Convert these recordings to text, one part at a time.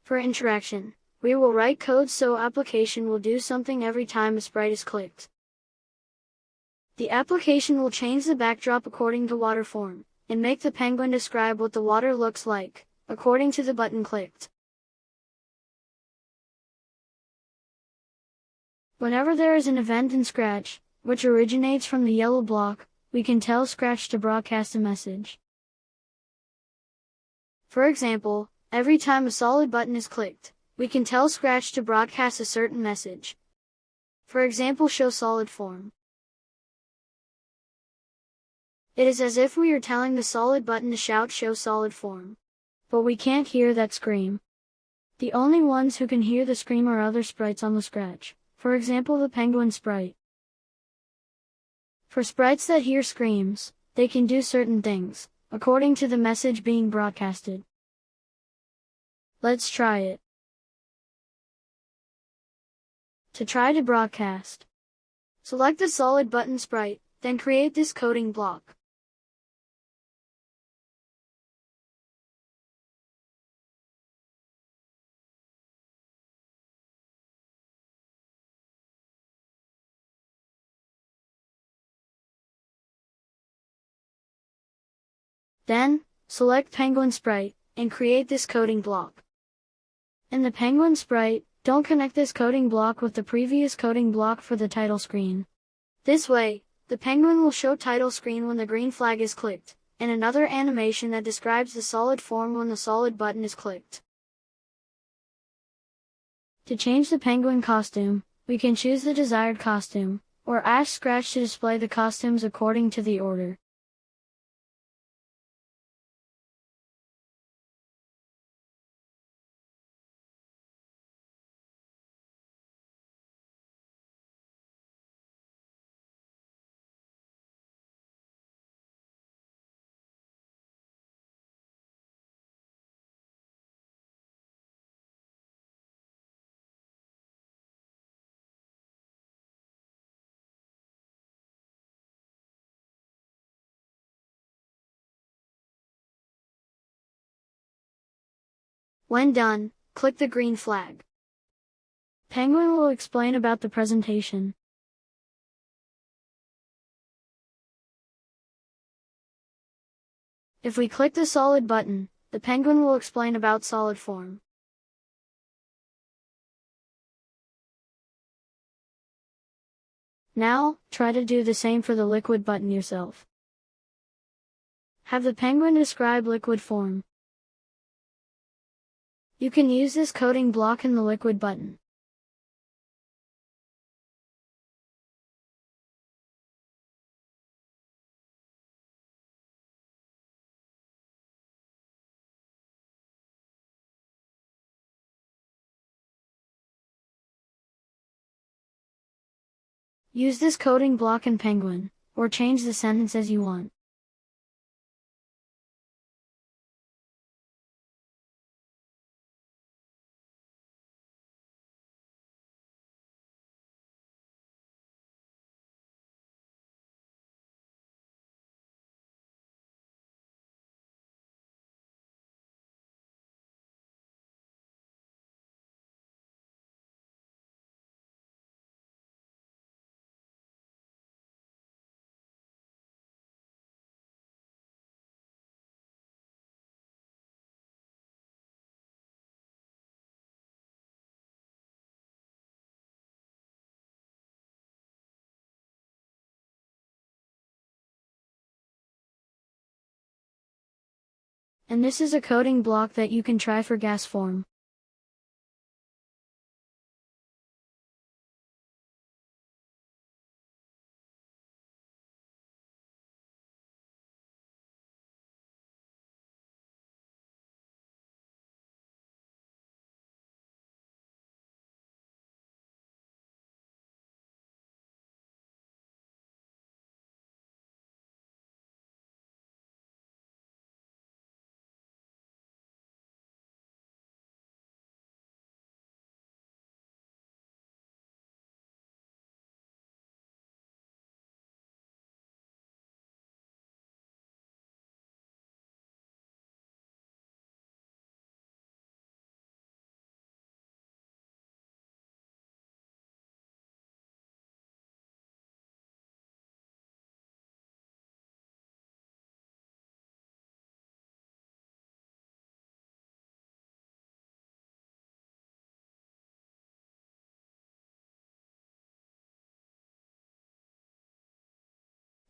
For interaction, we will write code so application will do something every time a sprite is clicked. The application will change the backdrop according to water form, and make the penguin describe what the water looks like, according to the button clicked. Whenever there is an event in Scratch, which originates from the yellow block, we can tell Scratch to broadcast a message. For example, every time a solid button is clicked, we can tell Scratch to broadcast a certain message. For example, show solid form. It is as if we are telling the solid button to shout show solid form. But we can't hear that scream. The only ones who can hear the scream are other sprites on the Scratch, for example the penguin sprite. For sprites that hear screams, they can do certain things, according to the message being broadcasted. Let's try it. To try to broadcast, select the solid button sprite, then create this coding block. Then, select Penguin Sprite, and create this coding block. In the Penguin Sprite, don't connect this coding block with the previous coding block for the title screen. This way, the penguin will show title screen when the green flag is clicked, and another animation that describes the solid form when the solid button is clicked. To change the penguin costume, we can choose the desired costume, or ask Scratch to display the costumes according to the order. When done, click the green flag. Penguin will explain about the presentation. If we click the solid button, the penguin will explain about solid form. Now, try to do the same for the liquid button yourself. Have the penguin describe liquid form. You can use this coding block in the liquid button. Use this coding block in Penguin, or change the sentence as you want. And this is a coding block that you can try for gas form.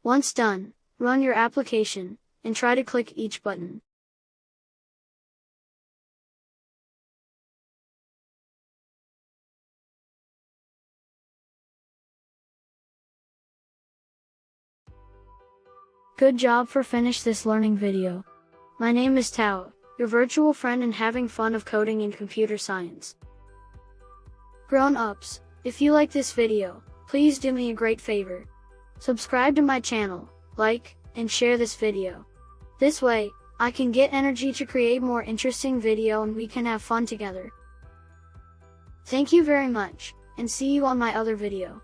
Once done, run your application, and try to click each button. Good job for finish this learning video. My name is Tao, your virtual friend and having fun of coding in computer science. Grown-ups, if you like this video, please do me a great favor. Subscribe to my channel, like, and share this video. This way, I can get energy to create more interesting video and we can have fun together. Thank you very much, and see you on my other video.